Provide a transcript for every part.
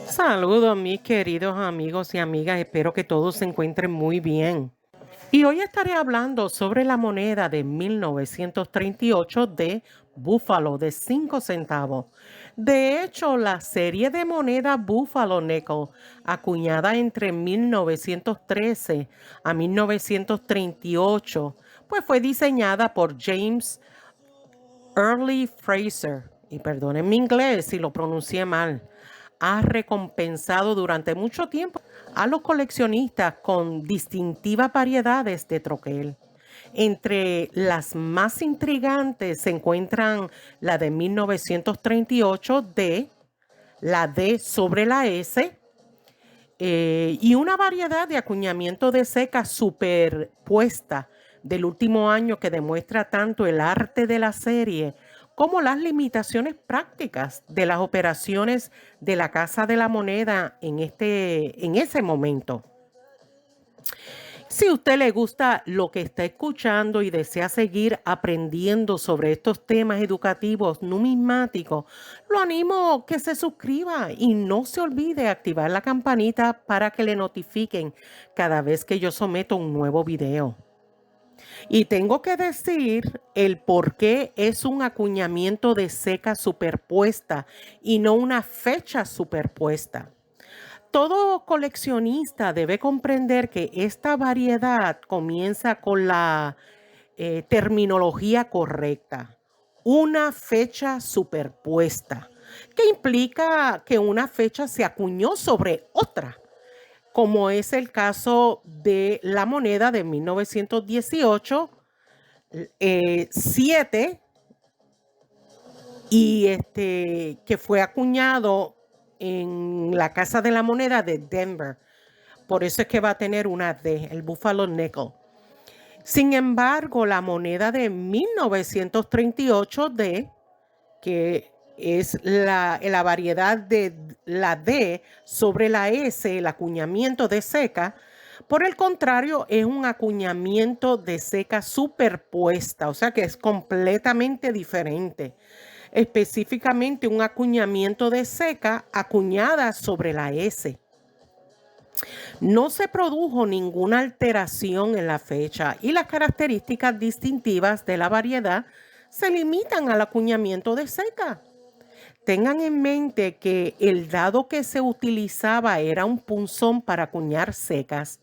Saludos mis queridos amigos y amigas, espero que todos se encuentren muy bien. Y hoy estaré hablando sobre la moneda de 1938 de Búfalo de 5 centavos. De hecho, la serie de moneda Buffalo Nickel, acuñada entre 1913 a 1938, pues fue diseñada por James Early Fraser, y perdonen mi inglés si lo pronuncié mal, ha recompensado durante mucho tiempo a los coleccionistas con distintivas variedades de troquel. Entre las más intrigantes se encuentran la de 1938 D, la D sobre la S, y una variedad de acuñamiento de seca superpuesta del último año que demuestra tanto el arte de la serie como las limitaciones prácticas de las operaciones de la Casa de la Moneda en ese momento. Si a usted le gusta lo que está escuchando y desea seguir aprendiendo sobre estos temas educativos numismáticos, lo animo a que se suscriba y no se olvide activar la campanita para que le notifiquen cada vez que yo someto un nuevo video. Y tengo que decir el por qué es un acuñamiento de seca superpuesta y no una fecha superpuesta. Todo coleccionista debe comprender que esta variedad comienza con la terminología correcta, una fecha superpuesta, que implica que una fecha se acuñó sobre otra, como es el caso de la moneda de 1918, 7, y que fue acuñado en la Casa de la Moneda de Denver. Por eso es que va a tener una D, el Buffalo Nickel. Sin embargo, la moneda de 1938 D, que es la variedad de la D sobre la S, el acuñamiento de seca, por el contrario, es un acuñamiento de seca superpuesta, o sea que es completamente diferente. Específicamente un acuñamiento de seca acuñada sobre la S. No se produjo ninguna alteración en la fecha y las características distintivas de la variedad se limitan al acuñamiento de seca. Tengan en mente que el dado que se utilizaba era un punzón para acuñar secas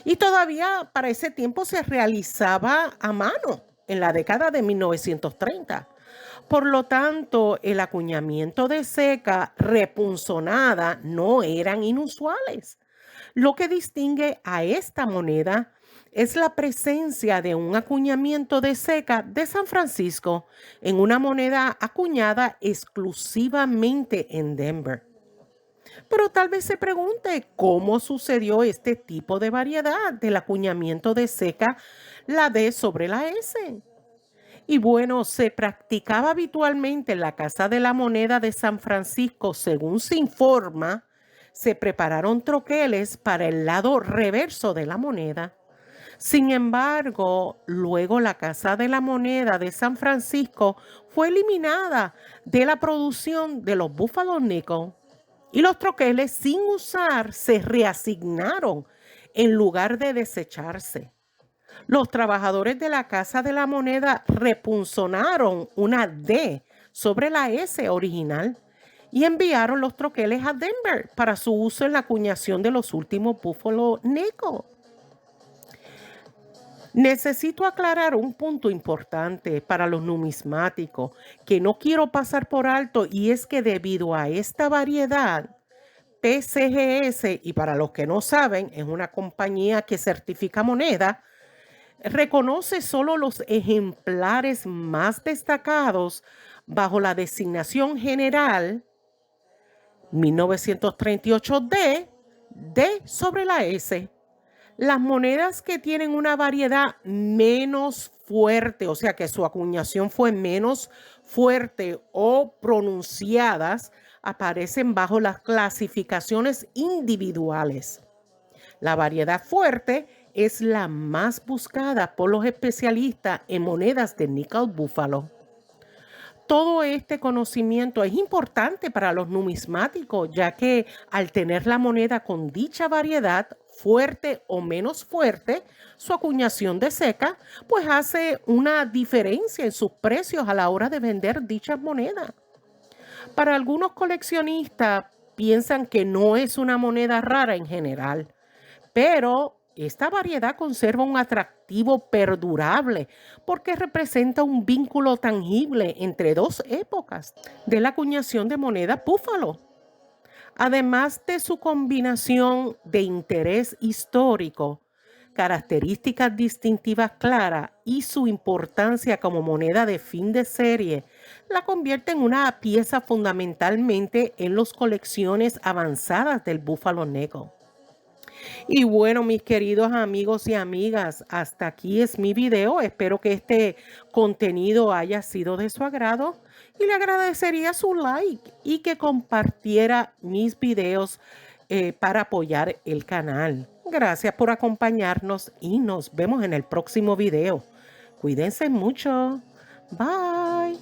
y todavía para ese tiempo se realizaba a mano en la década de 1930. Por lo tanto, el acuñamiento de seca repunzonada no eran inusuales. Lo que distingue a esta moneda es la presencia de un acuñamiento de seca de San Francisco en una moneda acuñada exclusivamente en Denver. Pero tal vez se pregunte cómo sucedió este tipo de variedad del acuñamiento de seca, la D sobre la S. Y bueno, se practicaba habitualmente en la Casa de la Moneda de San Francisco, según se informa, se prepararon troqueles para el lado reverso de la moneda. Sin embargo, luego la Casa de la Moneda de San Francisco fue eliminada de la producción de los Buffalo Nickel y los troqueles sin usar se reasignaron en lugar de desecharse. Los trabajadores de la Casa de la Moneda repunzonaron una D sobre la S original y enviaron los troqueles a Denver para su uso en la acuñación de los últimos Buffalo Nickel. Necesito aclarar un punto importante para los numismáticos que no quiero pasar por alto, y es que debido a esta variedad, PCGS, y para los que no saben, es una compañía que certifica moneda, reconoce solo los ejemplares más destacados bajo la designación general 1938D, D sobre la S. Las monedas que tienen una variedad menos fuerte, o sea que su acuñación fue menos fuerte o pronunciadas, aparecen bajo las clasificaciones individuales. La variedad fuerte es la más buscada por los especialistas en monedas de níquel búfalo. Todo este conocimiento es importante para los numismáticos, ya que al tener la moneda con dicha variedad, fuerte o menos fuerte, su acuñación de seca, pues hace una diferencia en sus precios a la hora de vender dichas monedas. Para algunos coleccionistas piensan que no es una moneda rara en general, pero esta variedad conserva un atractivo perdurable porque representa un vínculo tangible entre dos épocas de la acuñación de moneda búfalo. Además de su combinación de interés histórico, características distintivas claras y su importancia como moneda de fin de serie, la convierte en una pieza fundamentalmente en las colecciones avanzadas del búfalo negro. Y bueno, mis queridos amigos y amigas, hasta aquí es mi video. Espero que este contenido haya sido de su agrado y le agradecería su like y que compartiera mis videos para apoyar el canal. Gracias por acompañarnos y nos vemos en el próximo video. Cuídense mucho. Bye.